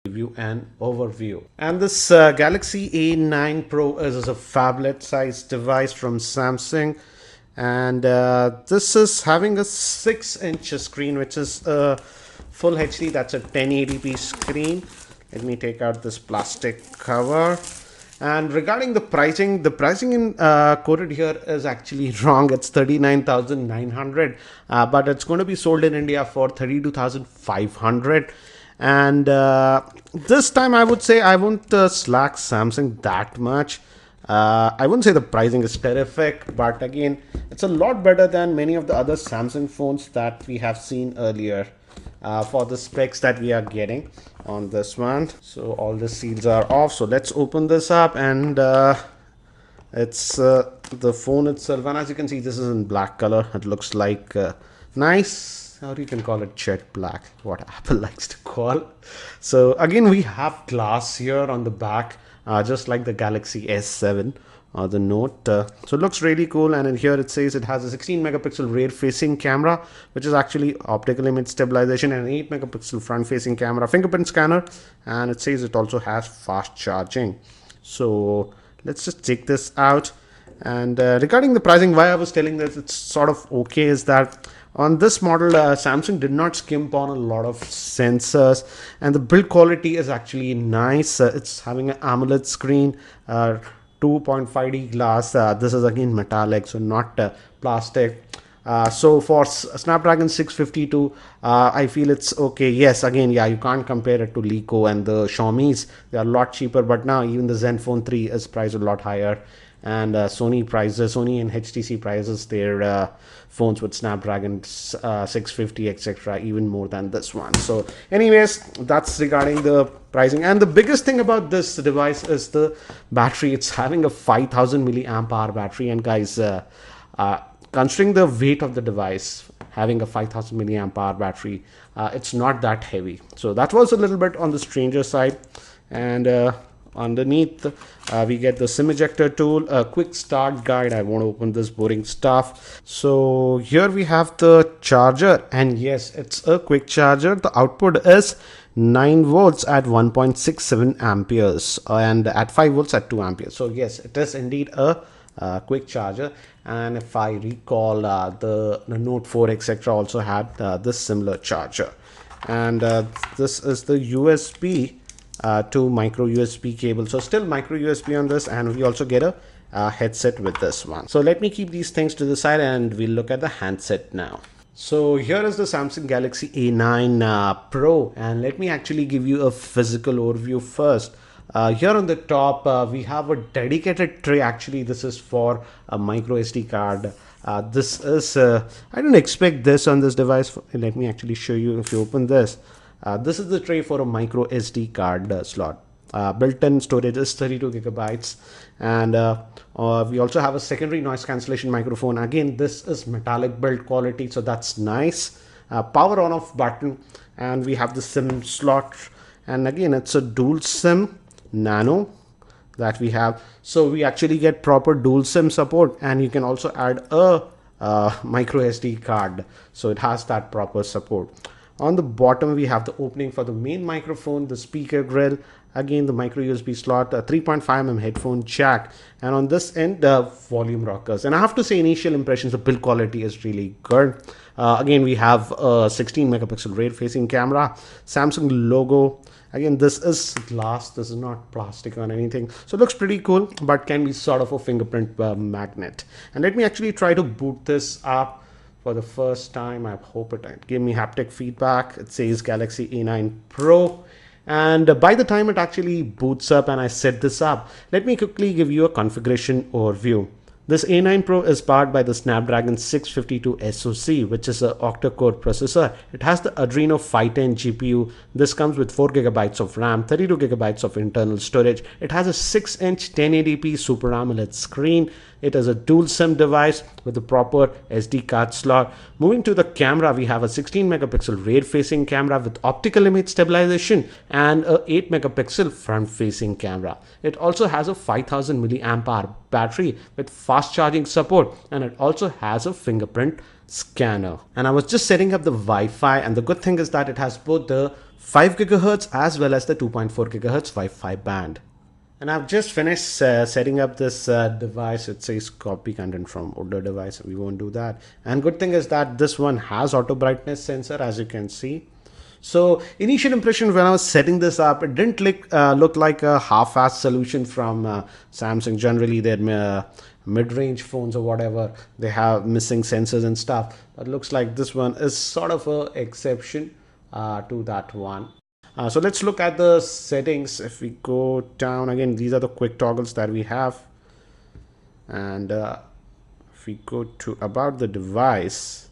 review and overview. And this Galaxy A9 Pro is a phablet size device from Samsung, and this is having a 6-inch screen, which is a full HD. That's a 1080p screen. Let me take out this plastic cover. And regarding the pricing in quoted here is actually wrong. It's 39,900, but it's going to be sold in India for 32,500. And this time I would say I won't slack Samsung that much. I wouldn't say the pricing is terrific, but again, it's a lot better than many of the other Samsung phones that we have seen earlier for the specs that we are getting on this one. So all the seals are off. So let's open this up, and it's the phone itself. And as you can see, this is in black color. It looks like nice, or you can call it jet black, what Apple likes to call. So again, we have glass here on the back, just like the Galaxy S7 or the Note. So it looks really cool. And in here it says it has a 16 megapixel rear facing camera, which is actually optical image stabilization, and an 8 megapixel front facing camera, fingerprint scanner, and it says it also has fast charging. So let's just check this out. And regarding the pricing, why I was telling that it's sort of okay is that on this model, Samsung did not skimp on a lot of sensors, and the build quality is actually nice. It's having an AMOLED screen, 2.5D glass. This is again metallic, so not plastic. So for Snapdragon 652, I feel it's okay. Yes, again, yeah, you can't compare it to Lico and the Xiaomi's. They are a lot cheaper, but now even the Zenfone 3 is priced a lot higher. And Sony and HTC prices their phones with Snapdragon 650 etc. even more than this one. So anyways, that's regarding the pricing. And the biggest thing about this device is the battery. It's having a 5000 milliamp hour battery, and guys, considering the weight of the device, having a 5000 milliamp hour battery, it's not that heavy. So that was a little bit on the stranger side. And underneath, we get the SIM ejector tool, a quick start guide. I won't open this boring stuff. So here we have the charger, and yes, it's a quick charger. The output is 9 volts at 1.67 amperes and at 5 volts at 2 amperes. So yes, it is indeed a quick charger. And if I recall, the Note 4 etc. also had this similar charger. And this is the USB to micro USB cable. So still micro USB on this, and we also get a headset with this one. So let me keep these things to the side, and we'll look at the handset now. So here is the Samsung Galaxy A9 Pro, and let me actually give you a physical overview first. Here on the top, we have a dedicated tray. Actually, this is for a micro SD card. This is I don't expect this on this device. Let me actually show you. If you open this, this is the tray for a micro SD card slot. Built-in storage is 32 gigabytes, and we also have a secondary noise cancellation microphone. Again, this is metallic build quality, so that's nice. Power on off button, and we have the SIM slot, and again, it's a dual SIM nano that we have. So we actually get proper dual SIM support, and you can also add a micro SD card, so it has that proper support. On the bottom, we have the opening for the main microphone, the speaker grill, again the micro USB slot, a 3.5mm headphone jack, and on this end, the volume rockers. And I have to say, initial impressions, the build quality is really good. Again, we have a 16 megapixel rear facing camera, Samsung logo. Again, this is glass, this is not plastic or anything, so it looks pretty cool, but can be sort of a fingerprint magnet. And let me actually try to boot this up for the first time. I hope it gave me haptic feedback. It says Galaxy A9 Pro, and by the time it actually boots up and I set this up, let me quickly give you a configuration overview. This A9 Pro is powered by the Snapdragon 652 SoC, which is an octa-core processor. It has the Adreno 510 GPU. This comes with 4 gigabytes of RAM, 32 gigabytes of internal storage. It has a 6-inch 1080p Super AMOLED screen. It is a dual SIM device with a proper SD card slot. Moving to the camera, we have a 16 megapixel rear facing camera with optical image stabilization and a 8 megapixel front facing camera. It also has a 5000 milliamp hour battery with fast charging support, and it also has a fingerprint scanner. And I was just setting up the Wi-Fi, and the good thing is that it has both the 5 gigahertz as well as the 2.4 gigahertz Wi-Fi band. And I've just finished setting up this device. It says copy content from older device. We won't do that. And good thing is that this one has auto brightness sensor, as you can see. So initial impression when I was setting this up, it didn't look like a half-assed solution from Samsung. Generally, their mid-range phones or whatever, they have missing sensors and stuff. But looks like this one is sort of an exception to that one. So let's look at the settings. If we go down again, these are the quick toggles that we have. And if we go to about the device,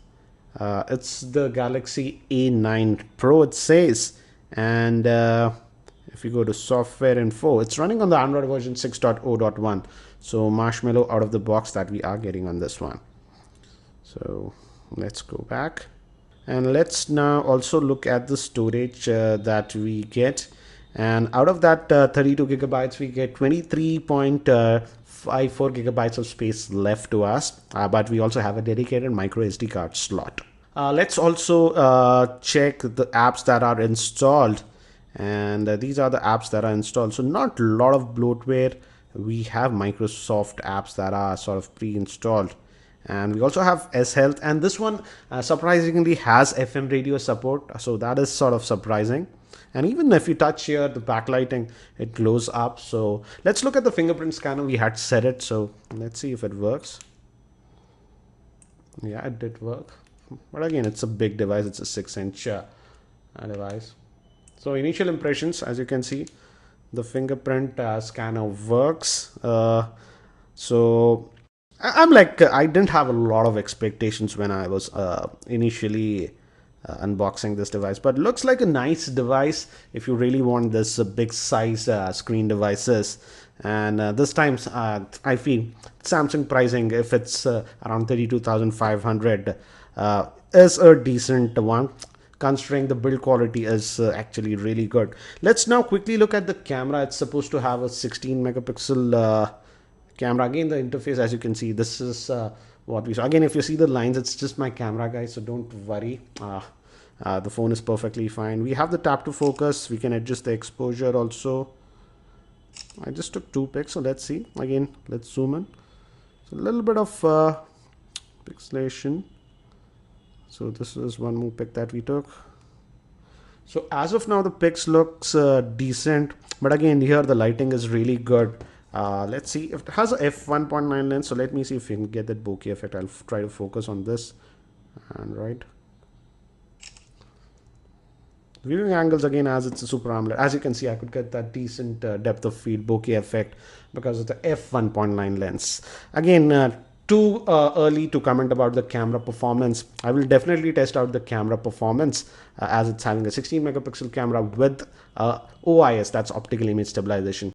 it's the Galaxy A9 Pro, it says. And if we go to software info, it's running on the Android version 6.0.1. So marshmallow out of the box that we are getting on this one. So let's go back. And let's now also look at the storage that we get. And out of that 32 gigabytes, we get 23.54 gigabytes of space left to us. But we also have a dedicated micro SD card slot. Let's also check the apps that are installed. And these are the apps that are installed. So not a lot of bloatware. We have Microsoft apps that are sort of pre-installed. And we also have S Health, and this one surprisingly has FM radio support, so that is sort of surprising. And even if you touch here, the backlighting, it glows up. So let's look at the fingerprint scanner. We had set it, so let's see if it works. Yeah, it did work, but again, it's a big device. It's a 6-inch device. So initial impressions, as you can see, the fingerprint scanner works. So I'm like, I didn't have a lot of expectations when I was initially unboxing this device, but looks like a nice device if you really want this big size screen devices. And this time I feel Samsung pricing, if it's around 32,500, is a decent one, considering the build quality is actually really good. Let's now quickly look at the camera. It's supposed to have a 16 megapixel camera. Again, the interface, as you can see, this is what we saw. Again, if you see the lines, it's just my camera, guys, so don't worry. The phone is perfectly fine. We have the tap to focus. We can adjust the exposure also. I just took 2 pics, so let's see. Again, let's zoom in. So a little bit of pixelation. So this is one more pic that we took. So as of now, the pics looks decent, but again, here the lighting is really good. Let's see if it has a f1.9 lens. So let me see if we can get that bokeh effect. I'll try to focus on this. And right, viewing angles, again, as it's a Super AMOLED, as you can see, I could get that decent depth of field bokeh effect because of the f1.9 lens. Again, too early to comment about the camera performance. I will definitely test out the camera performance as it's having a 16 megapixel camera with OIS, that's optical image stabilization.